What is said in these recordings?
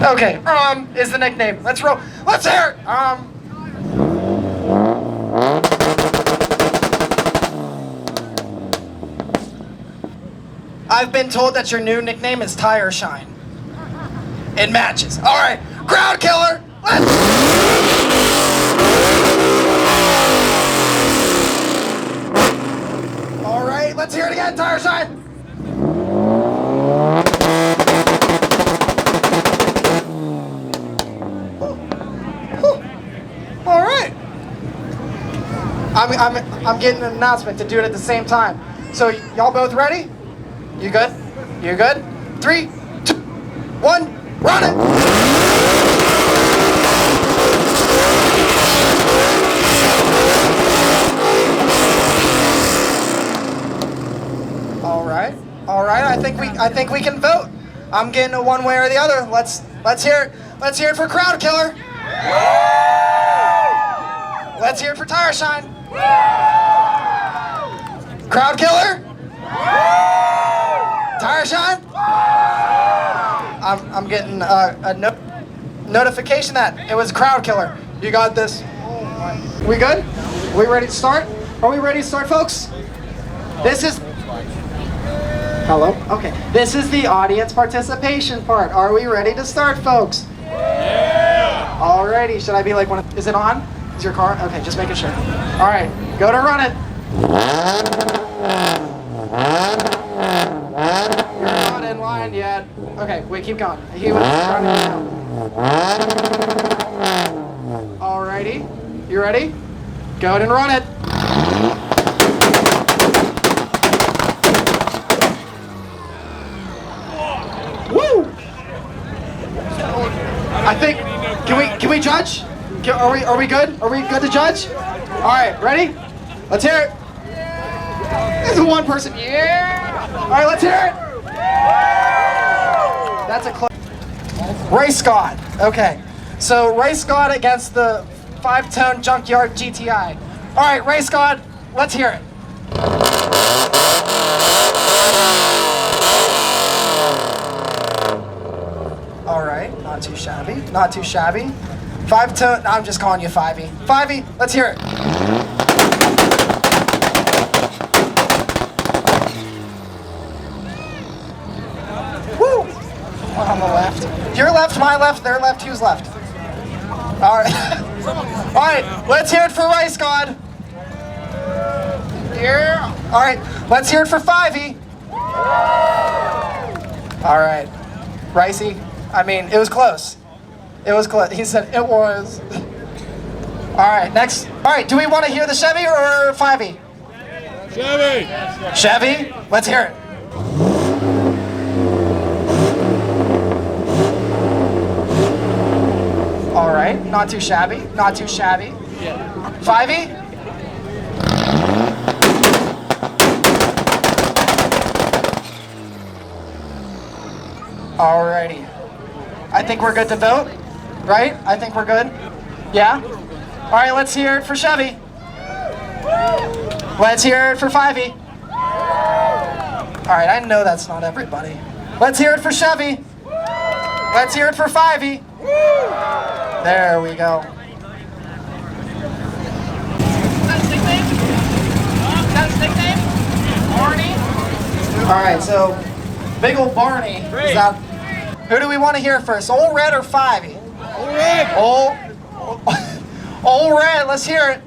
Okay, is the nickname. Let's roll. Let's hear it. I've been told that your new nickname is Tire Shine. It matches. All right, crowd killer. Let's. All right, let's hear it again. Tire Shine. All right. I'm getting an announcement to do it at the same time. So y'all both ready? You good? You good? 3, 2, 1, run it! All right. I think we can vote. I'm getting a one way or the other. Let's hear it. Let's hear it for crowd killer. Let's hear it for Tire Shine. Crowd killer. Tire Shine. I'm getting a notification that it was crowd killer. You got this. We good? We ready to start? Are we ready to start, folks? This is. Hello? Okay. This is the audience participation part. Are we ready to start, folks? Yeah! Alrighty. Should I be like one of... Is it on? Is your car? Okay, just making sure. Alright. Go to run it. You're not in line yet. Okay, wait, keep going. He was running now. Alrighty. You ready? Go ahead and run it. I think, can we judge? Are we good? Are we good to judge? All right, ready? Let's hear it. There's one person. Yeah. All right, let's hear it. That's a close. Race God. Okay. So Race God against the 5-tone junkyard GTI. All right, Race God. Let's hear it. All right, not too shabby, not too shabby. 5-tone, I'm just calling you 5e. 5e, let's hear it. Woo! One on the left. Your left, my left, their left, who's left? All right. All right, let's hear it for Rice God. Yeah. All right, let's hear it for 5e. All right, Ricey. I mean, it was close. It was close. He said it was. All right, next. All right, do we want to hear the Chevy or 5e? Chevy. Chevy? Let's hear it. All right, not too shabby. Not too shabby. 5e? Alrighty. I think we're good to vote, right? I think we're good. Yeah? All right, let's hear it for Chevy. Let's hear it for 5e. All right, I know that's not everybody. Let's hear it for Chevy. Let's hear it for 5e. There we go. That's nickname? That's nickname? Barney? All right, so big old Barney is out. Who do we want to hear first? Old Red or 5e? Old Red. Old Red, let's hear it.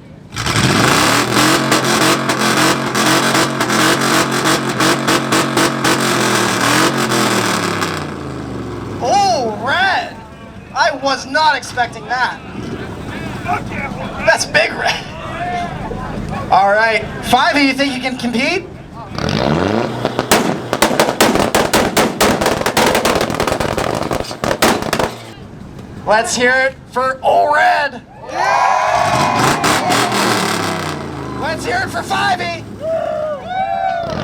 Old Red. I was not expecting that. That's Big Red. All right, 5e, you think you can compete? Let's hear it for Old Red. Let's hear it for 5e.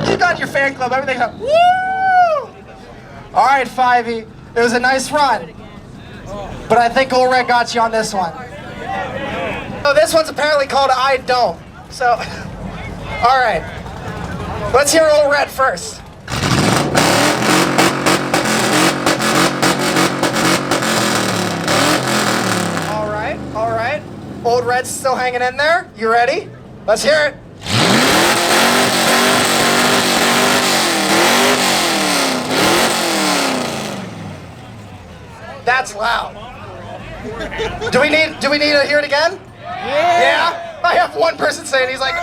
You got your fan club, everything. Woo! All right, 5e. It was a nice run. But I think Old Red got you on this one. So this one's apparently called I Don't. So, all right. Let's hear Old Red first. Old Red's still hanging in there. You ready? Let's hear it. That's loud. Do we need to hear it again? Yeah? I have one person saying, he's like,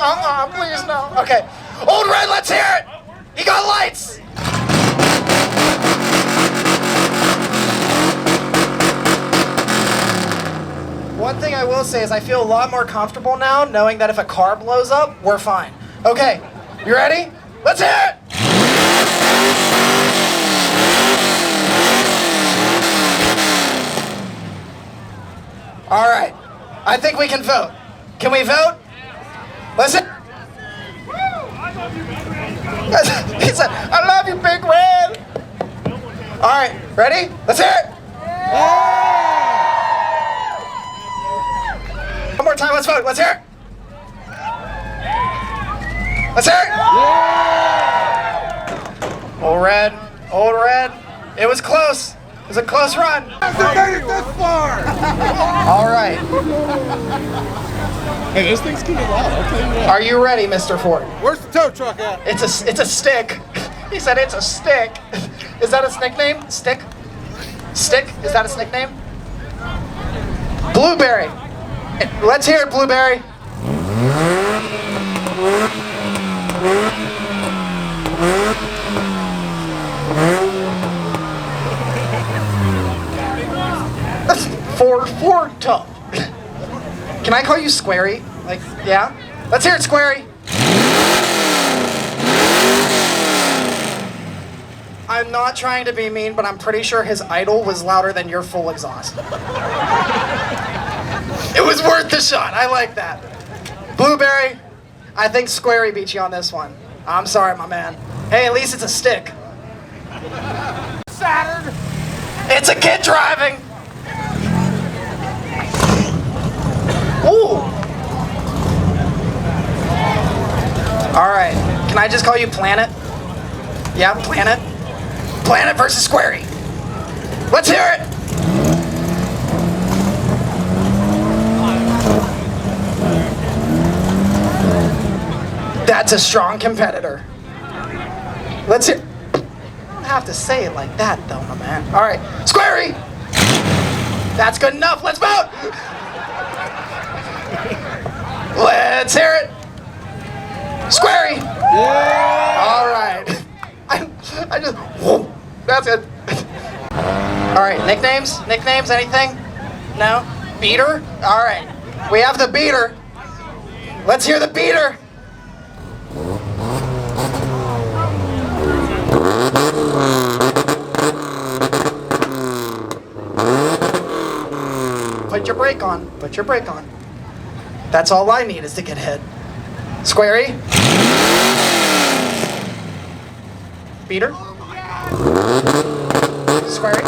please no. Okay. Old Red, let's hear it. He got lights. One thing I will say is I feel a lot more comfortable now knowing that if a car blows up, we're fine. Okay, you ready? Let's hear it! All right, I think we can vote. Can we vote? Listen. He said, I love you, Big Red. All right, ready? Let's hear it. One more time, let's vote. Let's hear it. Let's hear it. Old Red. It was close. It was a close run. Hasn't made it this far. All right. Hey, this thing's getting loud. I'll tell you what. Are you ready, Mr. Ford? Where's the tow truck at? It's a stick. He said it's a stick. Is that his nickname? Stick? Stick? Is that his nickname? Blueberry. Let's hear it, Blueberry. That's four tough. Can I call you Squarey? Like, yeah? Let's hear it, Squarey. I'm not trying to be mean, but I'm pretty sure his idol was louder than your full exhaust. It was worth the shot. I like that. Blueberry, I think Squarey beat you on this one. I'm sorry, my man. Hey, at least it's a stick. Saturn. It's a kid driving. Ooh. All right. Can I just call you Planet? Yeah, Planet. Planet versus Squarey. Let's hear it. That's a strong competitor. Let's hear. You don't have to say it like that, though, my man. All right, Squarey. That's good enough. Let's vote. Let's hear it. Squarey. Yeah. All right. I just. Whoa, that's it. All right, nicknames? Nicknames? Anything? No? Beater? All right. We have the beater. Let's hear the beater. Put your brake on. Put your brake on. That's all I need is to get hit. Squarey. Beater. Squarey.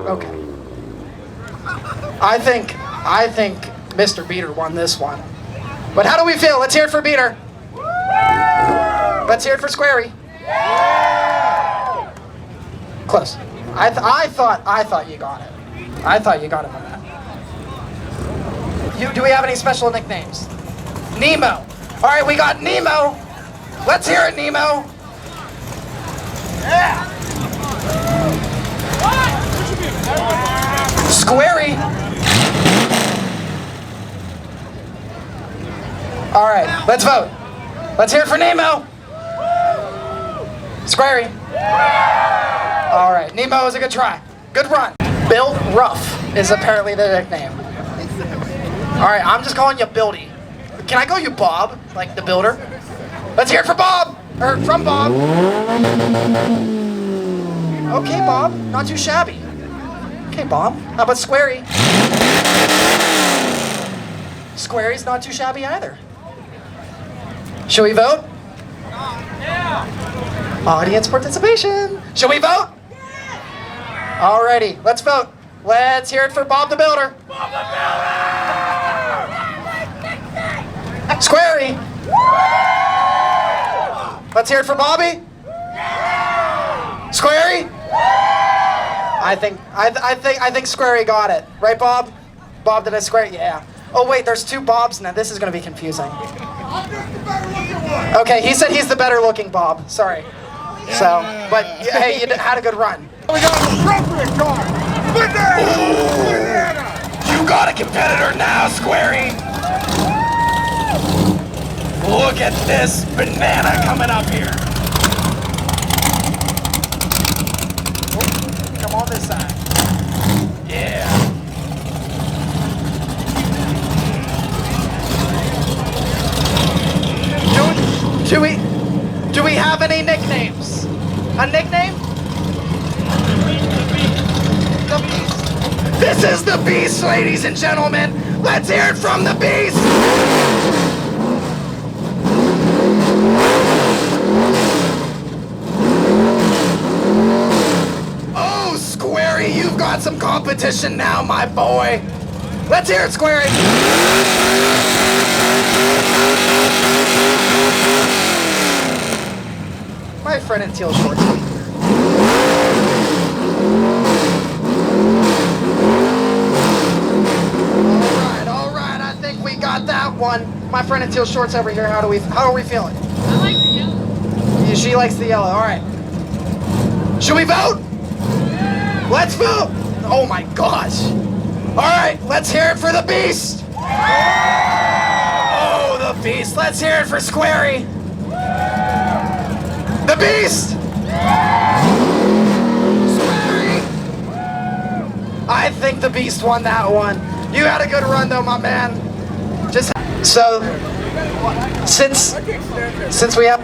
Okay. I think Mr. Beater won this one. But how do we feel? Let's hear it for Beater. Let's hear it for Squarey. Close. I thought you got it. I thought you got it on that. Do we have any special nicknames? Nemo. All right, we got Nemo. Let's hear it, Nemo. Yeah. Squarey. All right, let's vote. Let's hear it for Nemo. Squarey. All right, Nemo is a good try. Good run. Built Rough is apparently the nickname. All right, I'm just calling you Buildy. Can I call you Bob, like the builder? Let's hear it for Bob, or from Bob. Okay, Bob, not too shabby. Okay, Bob, how about Squarey? Squarey's not too shabby either. Should we vote? Yeah. Audience participation. Should we vote? Yeah. Alrighty, let's vote. Let's hear it for Bob the Builder. Bob the Builder! Squarey. Let's hear it for Bobby. Squarey. I think Squarey got it. Right, Bob? Bob, did I square it? Yeah. Oh, wait, there's two Bobs now. This is going to be confusing. I'm just the better looking one. Okay, he said he's the better looking Bob. Sorry. So, but hey, you had a good run. We got an appropriate car. Banana! You got a competitor now, Squarey. Look at this banana coming up here. Come on this side. Yeah. Do we have any nicknames? A nickname? The Beast. This is the Beast, ladies and gentlemen. Let's hear it from the Beast. Oh, Squarey, you've got some competition now, my boy. Let's hear it, Squarey. My friend in teal shorts. All right, I think we got that one. My friend in teal shorts over here, how are we feeling? I like the yellow. She likes the yellow, all right. Should we vote? Let's vote. Oh my gosh. All right, let's hear it for the Beast. Oh, the Beast. Let's hear it for Squarey. The Beast. Squarey. I think the Beast won that one. You had a good run though, my man. Just so since we have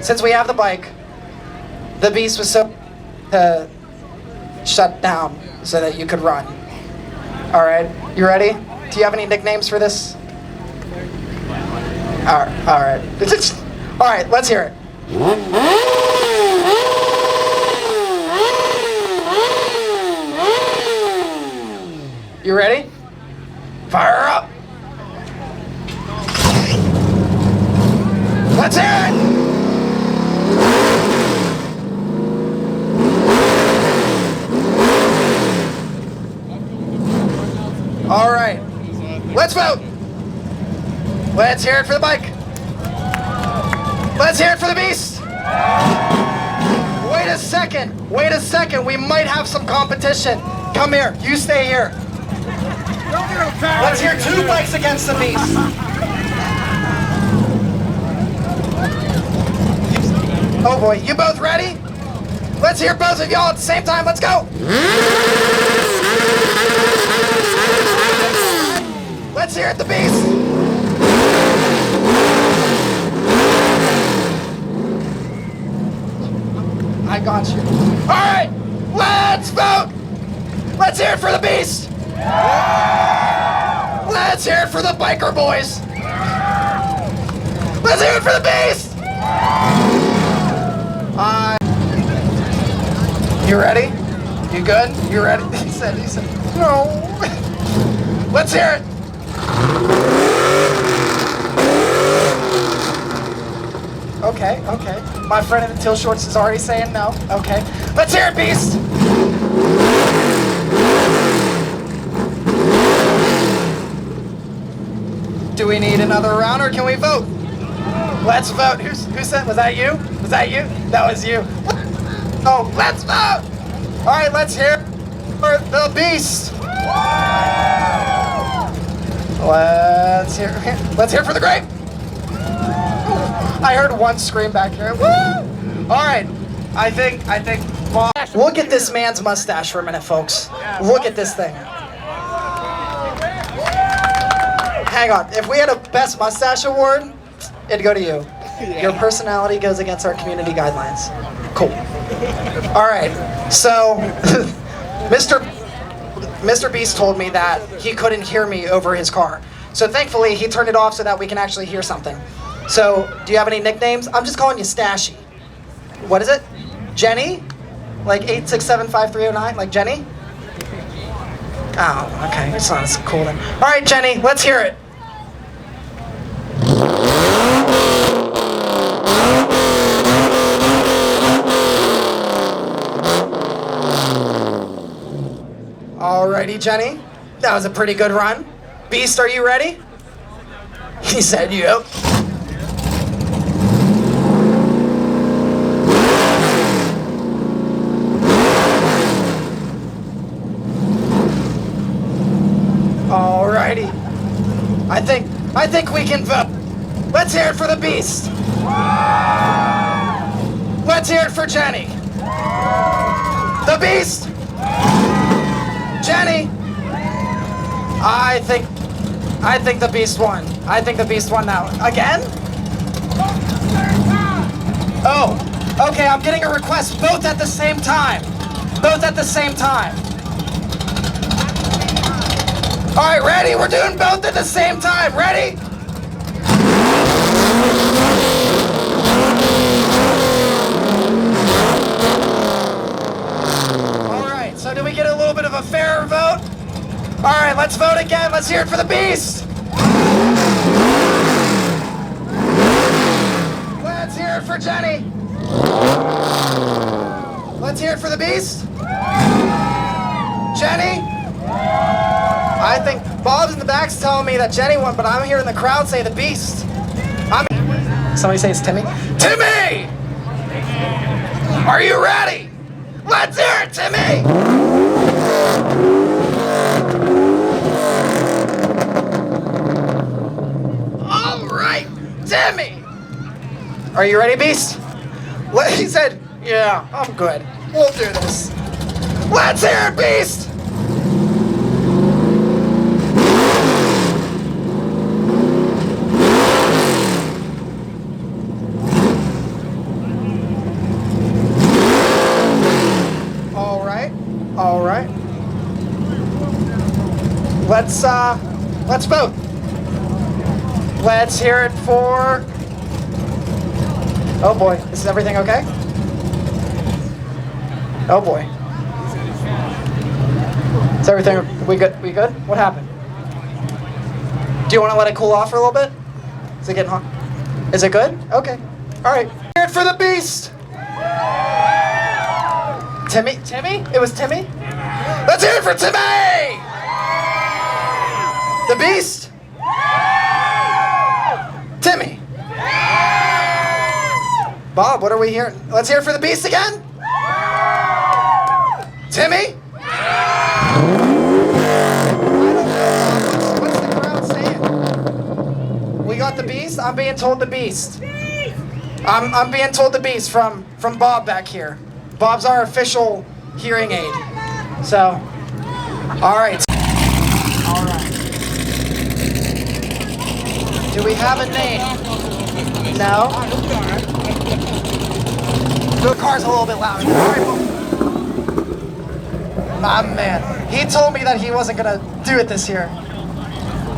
since we have the bike, the Beast was so shut down so that you could run. All right, you ready? Do you have any nicknames for this? All right. All right, let's hear it. You ready? Fire up! Let's hear it. All right. Let's vote. Let's hear it for the bike. Let's hear it for the Beast. Wait a second. Wait a second. We might have some competition. Come here. You stay here. Let's hear two bikes against the Beast. Oh boy, you both ready? Let's hear both of y'all at the same time. Let's go. Let's hear it, the Beast. I got you. All right, let's vote. Let's hear it for the Beast. Let's hear it for the biker boys. Let's hear it for the Beast. You ready? You good? You ready? He said, no. Let's hear it. Okay. My friend in the teal shorts is already saying no. Okay. Let's hear it, Beast. Do we need another round or can we vote? Let's vote. Who said? Was that you? Was that you? That was you. Oh, let's vote. All right, let's hear it for the Beast. Let's hear it for the Grape. I heard one scream back here. Woo! All right, I think. Look at this man's mustache for a minute, folks. Look at this thing. Hang on. If we had a best mustache award, it'd go to you. Your personality goes against our community guidelines. Cool. All right. So, Mr. Beast told me that he couldn't hear me over his car. So thankfully, he turned it off so that we can actually hear something. So, do you have any nicknames? I'm just calling you Stashy. What is it? Jenny? Like 8675309? Like Jenny? Oh, okay. It's not as cool then. All right, Jenny, let's hear it. Alrighty, Jenny. That was a pretty good run. Beast, are you ready? He said, yep. Alrighty. I think we can vote. Let's hear it for the Beast. Let's hear it for Jenny. The Beast. Jenny. I think the Beast won. I think the Beast won now. Again? Oh, okay, I'm getting a request. Both at the same time. Both at the same time. All right, ready? We're doing both at the same time. Ready? All right, so do we get a little bit of a fairer vote? All right, let's vote again. Let's hear it for the Beast. Let's hear it for Jenny. Let's hear it for the Beast. Jenny? I think Bob's in the back's telling me that Jenny won, but I'm hearing the crowd say the Beast. Somebody say it's Timmy. Timmy! Are you ready? Let's hear it, Timmy! All right, Timmy! Are you ready, Beast? He said, yeah, I'm good. We'll do this. Let's hear it, Beast! All right. Let's vote. Let's hear it for... Oh boy, is everything okay? Oh boy. Is everything, we good? We good? What happened? Do you want to let it cool off for a little bit? Is it getting hot? Is it good? Okay. All right. Hear it for the Beast. Timmy? It was Timmy? Let's hear it for Timmy! The Beast? Timmy? Bob, what are we hearing? Let's hear it for the Beast again? Timmy? I don't know. What's the crowd saying? We got the Beast? I'm being told the Beast. I'm being told the Beast from Bob back here. Bob's our official hearing aid. So, all right. All right. Do we have a name? No? The car's a little bit loud. My man. He told me that he wasn't going to do it this year.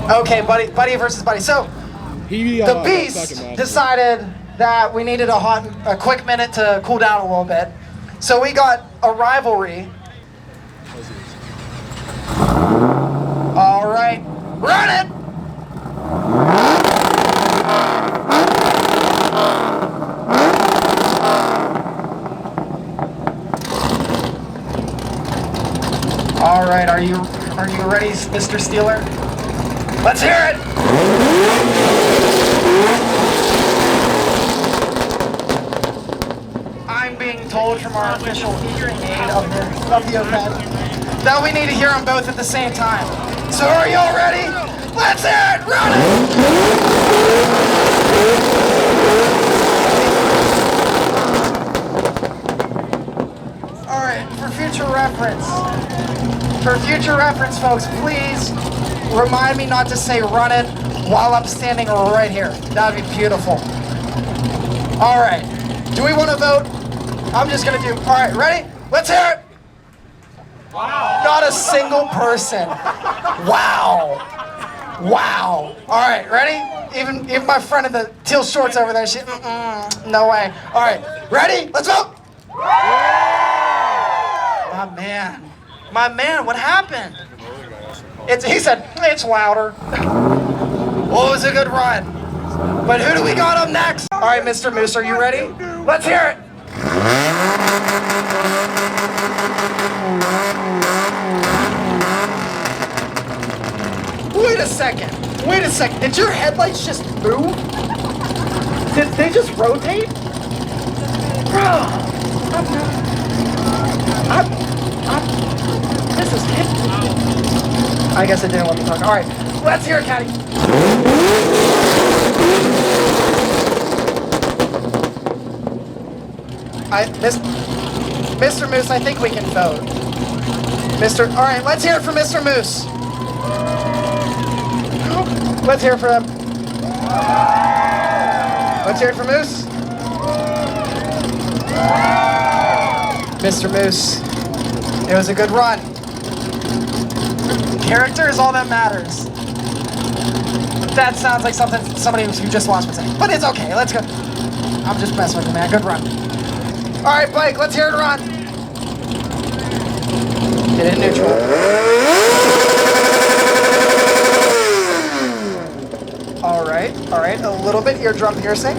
Okay, buddy versus buddy. So, the Beast decided that we needed a quick minute to cool down a little bit. So we got a rivalry. All right, run it! All right, are you ready, Mr. Steeler? Let's hear it! I'm being told from our official hearing aid of the event that we need to hear them both at the same time. So are you all ready? Let's hear it! Run it! All right, for future reference, folks, please remind me not to say run it while I'm standing right here. That'd be beautiful. All right, do we want to vote? I'm just gonna do, all right, ready? Let's hear it. Wow. Not a single person. Wow. Wow. All right, ready? Even my friend in the teal shorts over there, she, no way. All right, ready? Let's vote. My man, what happened? He said, it's louder. Well, it was a good run. But who do we got up next? All right, Mr. Moose, are you ready? Let's hear it. Wait a second. Wait a second. Did your headlights just move? Did they just rotate? Bro, this is hip. I guess I didn't want to talk. All right, let's hear it, Caddy. Mr. Moose, I think we can vote. All right, let's hear it for Mr. Moose. Let's hear it for him. Let's hear it for Moose. Mr. Moose, it was a good run. Character is all that matters. That sounds like somebody who just lost would say. But it's okay, let's go. I'm just messing with you, man. Good run. All right, Blake, let's hear it run. Get in neutral. All right, a little bit eardrum piercing.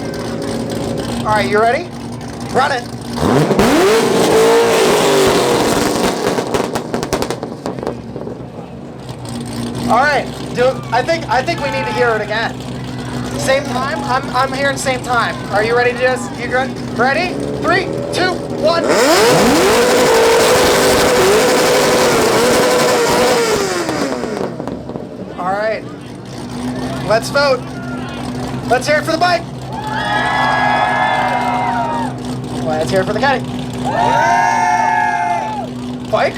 All right, you ready? Run it. All right, I think we need to hear it again. Same time? I'm hearing same time. Are you ready to just, you good? Ready? 3, 2, 1. All right, let's vote. Let's hear it for the bike. Let's hear it for the caddy. Bike?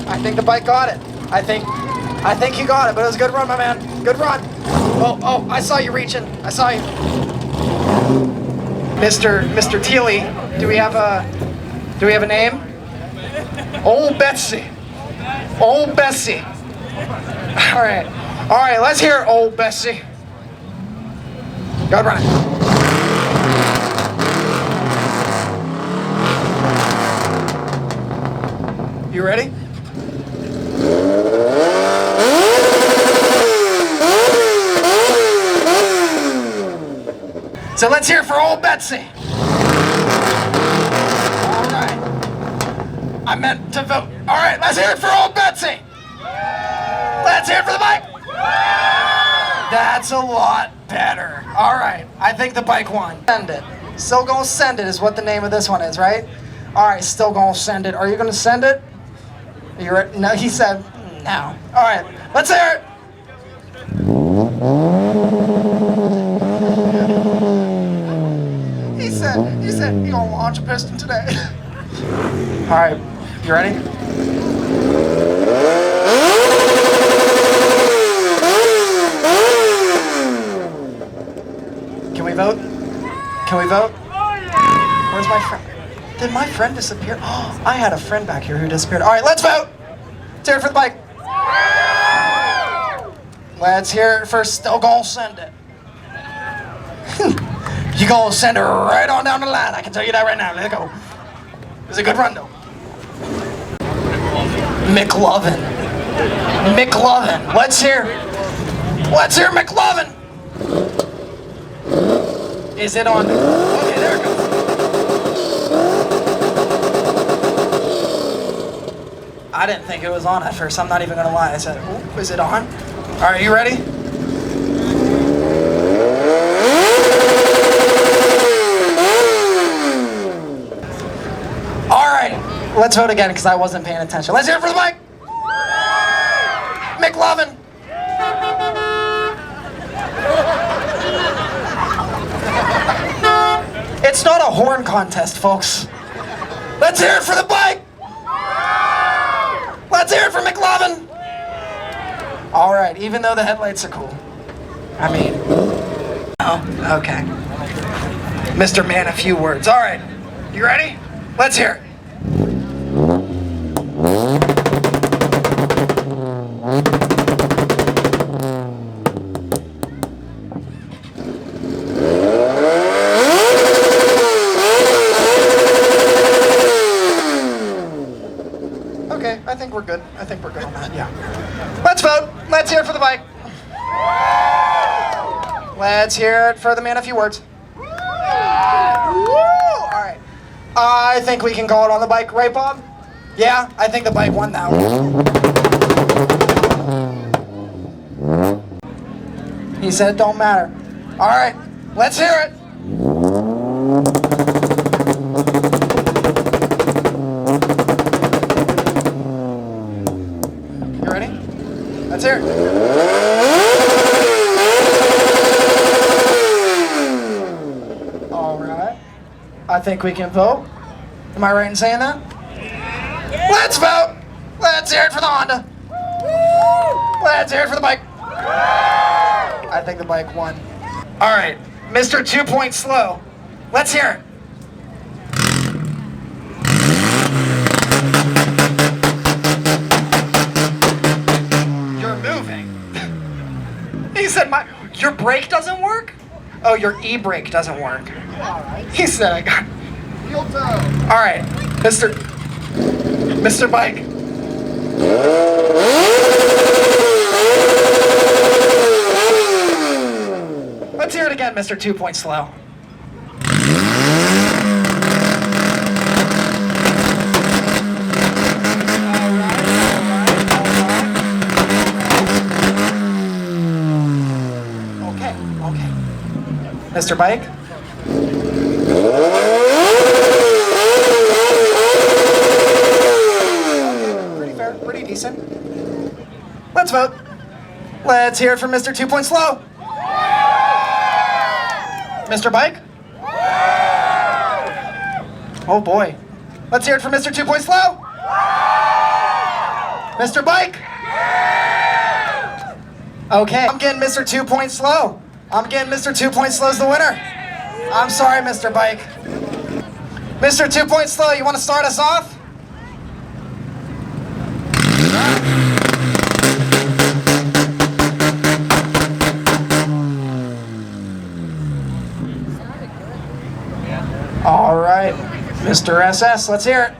I think the bike got it. I think you got it, but it was a good run, my man. Good run. Oh, I saw you reaching. I saw you. Mr. Teely, do we have a name? Old Betsy. Old Bessie. All right, let's hear it, Old Bessie. Good run. You ready? So let's hear it for Old Betsy. All right. I meant to vote. All right, let's hear it for Old Betsy. Let's hear it for the bike. That's a lot better. All right, I think the bike won. Send it. Still gonna send it is what the name of this one is, right? All right, still gonna send it. Are you gonna send it? No, he said no. All right, let's hear it. He said he gonna launch a piston today. All right, you ready? Can we vote? Can we vote? Where's my friend? Did my friend disappear? Oh, I had a friend back here who disappeared. All right, let's vote. Let's hear it for the bike. Let's hear it for still gonna send it. You gonna send it right on down the line. I can tell you that right now. Let it go. It was a good run though. McLovin. Let's hear McLovin. Is it on? Okay, there it goes. I didn't think it was on at first. I'm not even gonna lie. I said, "Ooh, is it on?" All right, you ready? All right, let's vote again because I wasn't paying attention. Let's hear it for the mic. McLovin. It's not a horn contest, folks. Let's hear it for the bike. Let's hear it for McLovin. All right, even though the headlights are cool. I mean, oh, okay. Mr. Man, a few words. All right, you ready? Let's hear it. Okay, I think we're good. I think we're good on that, yeah. Let's vote. Let's hear it for the bike. Let's hear it for the man, a few words. Woo! All right. I think we can call it on the bike, right, Bob? Yeah, I think the bike won that one. He said it don't matter. All right, let's hear it. You ready? Let's hear it. All right. I think we can vote. Am I right in saying that? Let's vote. Let's hear it for the Honda. Let's hear it for the bike. I think the bike won. All right, Mr. 2 Point Slow. Let's hear it. You're moving. He said, your brake doesn't work? Oh, your e-brake doesn't work. He said, I got. All right, Mr. Bike. Let's hear it again, Mr. 2 Point Slow. Okay. Mr. Bike? Pretty fair, pretty decent. Let's vote. Let's hear it from Mr. 2 Point Slow. Mr. Bike? Oh boy. Let's hear it from Mr. 2 Point Slow. Mr. Bike? Okay, I'm getting Mr. 2 Point Slow. I'm getting Mr. 2 Point Slow's the winner. I'm sorry, Mr. Bike. Mr. 2 Point Slow, you want to start us off? All right, Mr. SS, let's hear it.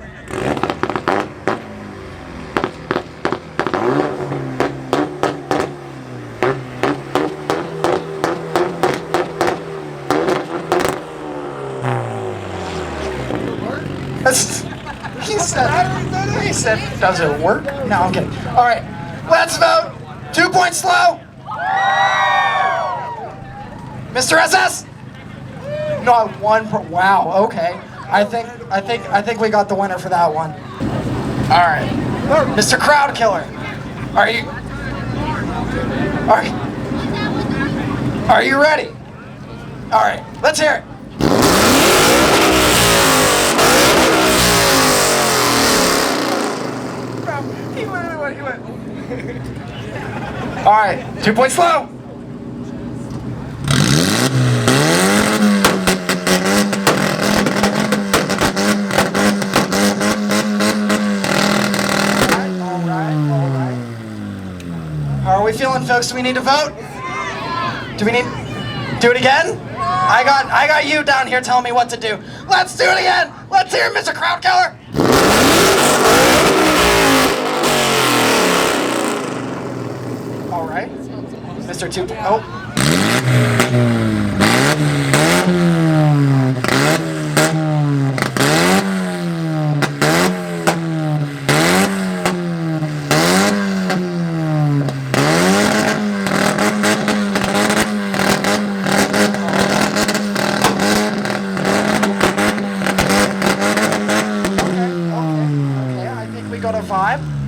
He said, does it work? No, I'm kidding. All right, let's vote. 2 Point Slow. Mr. SS. No, wow. Okay. I think we got the winner for that one. All right, Mr. Crowd Killer. Are you ready? All right, let's hear it. He went. All right, 2 Point Slow. All right. How are we feeling, folks? Do we need to vote? Do we need do it again? I got you down here telling me what to do. Let's do it again. Let's hear it, Mr. Crowd Killer. All right, Mr. 2. Oh.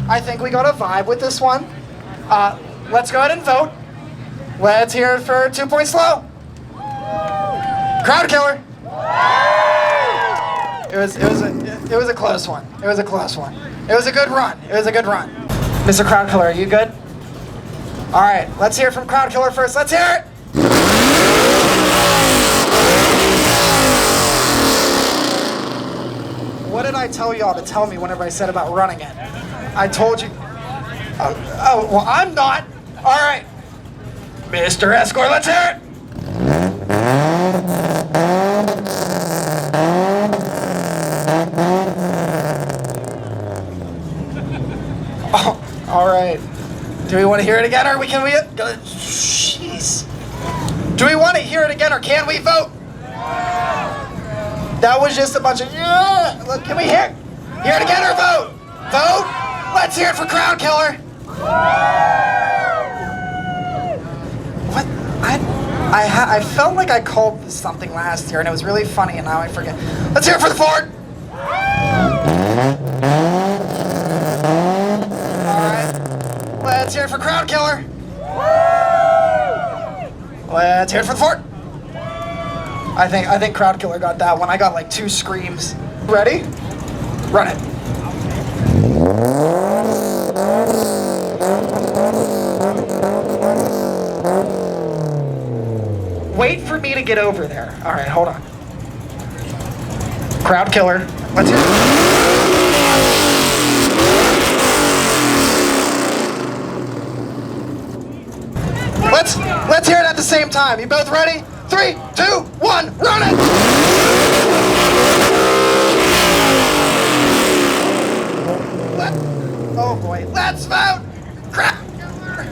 I think we got a vibe with this one. Let's go ahead and vote. Let's hear it for 2 Point Slow. Crowd Killer. It was a close one. It was a close one. It was a good run. Mr. Crowd Killer, are you good? All right, let's hear it from Crowd Killer first. Let's hear it. What did I tell y'all to tell me whenever I said about running it? I told you. Oh, well, I'm not. All right. Mr. Escort, let's hear it. Oh, all right. Do we want to hear it again, or can we? Jeez. Do we want to hear it again, or can we vote? That was just a bunch of. Look, can we hear it again or vote? Vote. Let's hear it for Crowd Killer. What? I felt like I called something last year and it was really funny and now I forget. Let's hear it for the Ford. Alright. Let's hear it for Crowd Killer. Let's hear it for the Ford. I think Crowd Killer got that one. I got like 2 screams. Ready? Run it. Wait for me to get over there. All right, hold on. Crowd Killer. Let's hear it. Let's hear it at the same time. You both ready? 3, 2, 1, run it! Oh boy, let's vote! Crowd Killer!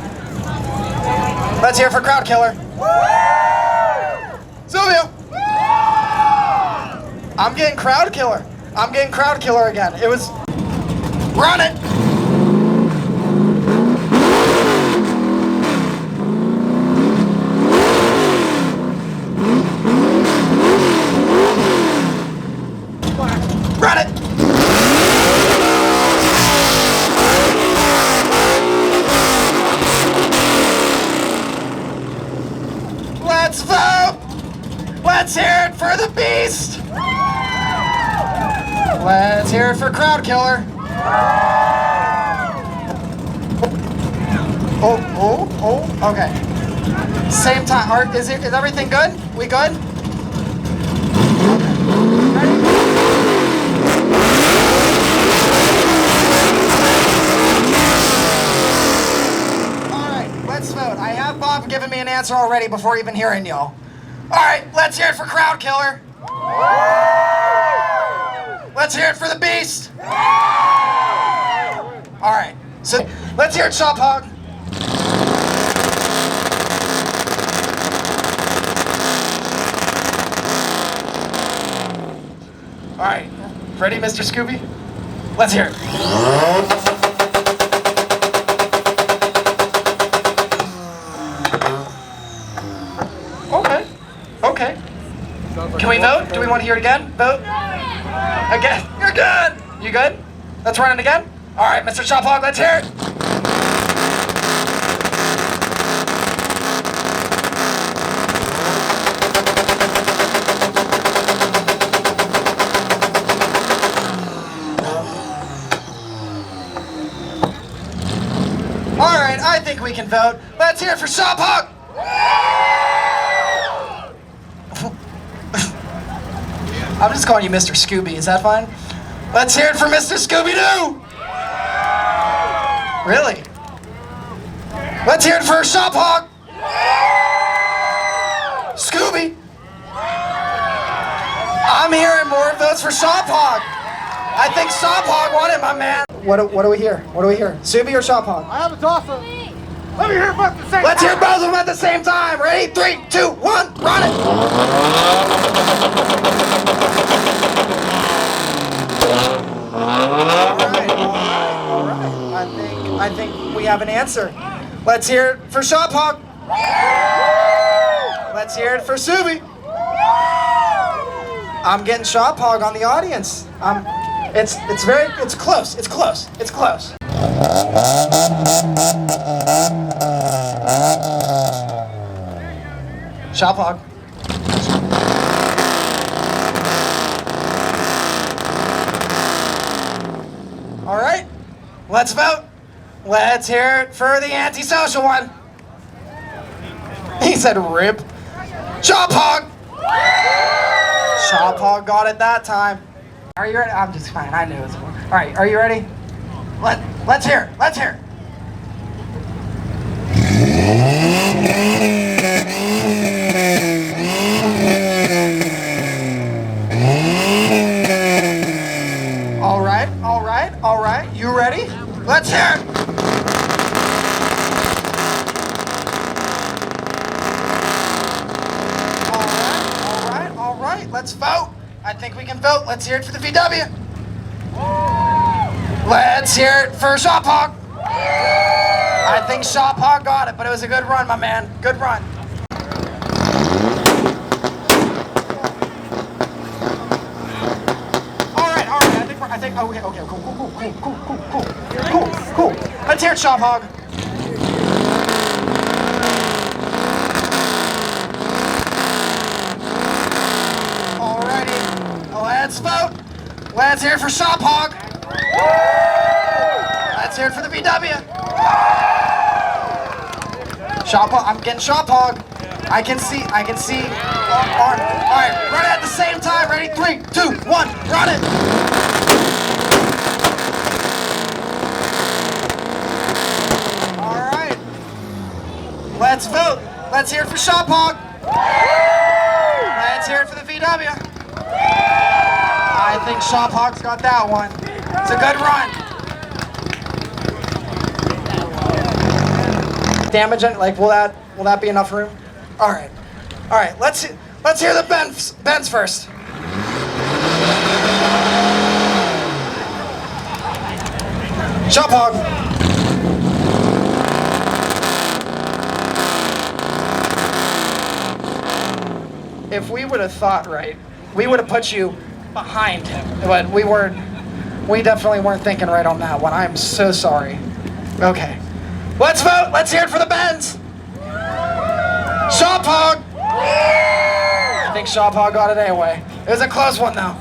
Let's hear it for Crowd Killer. Silvio! I'm getting Crowd Killer. I'm getting Crowd Killer again. It was... Run it! Run it! Let's vote! Let's hear it for the Beast! Let's hear it for Crowd Killer. Oh, okay. Same time. Is everything good? We good? Let's vote. I have Bob giving me an answer already before even hearing y'all. All right, let's hear it for Crowd Killer. Let's hear it for the Beast. All right, so let's hear it, Shop Hog. All right, ready, Mr. Scooby? Let's hear it. Okay. Can we vote? Do we want to hear it again? Vote? Again. You're good. You good? Let's run it again? All right, Mr. Shop Hog, let's hear it. All right, I think we can vote. Let's hear it for Shop Hog. I'm just calling you Mr. Scooby, is that fine? Let's hear it for Mr. Scooby-Doo! Really? Let's hear it for Shop Hog! Scooby! I'm hearing more votes for Shop Hog! I think Shop Hog won it, my man! What do we hear? What do we hear? Scooby or Shop Hog? I have a toss-up. Let me hear both at the same time. Let's hear both of them at the same time! Ready? 3, 2, 1, run it! All right. I think we have an answer. Let's hear it for Shop Hog. Let's hear it for Subi. I'm getting Shop Hog on the audience. It's close. It's close. It's close. Shop Hog. All right, let's vote. Let's hear it for the antisocial one. He said rip. Shop Hog. Shop Hog got it that time. Are you ready? I'm just fine. I knew it was one. All right, are you ready? Let's hear it. Let's hear it. All right. You ready? Let's hear it. All right. Let's vote. I think we can vote. Let's hear it for the VW. Let's hear it for Shop Hog. I think Shop Hog got it, but it was a good run, my man. Good run. All right. I think. Okay. Cool. Let's hear it, Shop Hog. Alrighty. Let's vote. Let's hear it for Shop Hog. Let's hear it for the VW. Shop Hog. I'm getting Shop Hog. I can see. All right, run it at the same time. Ready? 3, 2, 1. Run it. All right. Let's vote. Let's hear it for Shop Hog. Let's hear it for the VW. I think Shop Hog's got that one. It's a good run. Damage it? Like, will that be enough room? All right. Let's hear the Benz first. Shop Hog. If we would have thought right, we would have put you behind him, but we definitely weren't thinking right on that one. I'm so sorry. Okay. Let's vote. Let's hear it for the Benz. Shop Hog. I think Shop Hog got it anyway. It was a close one though.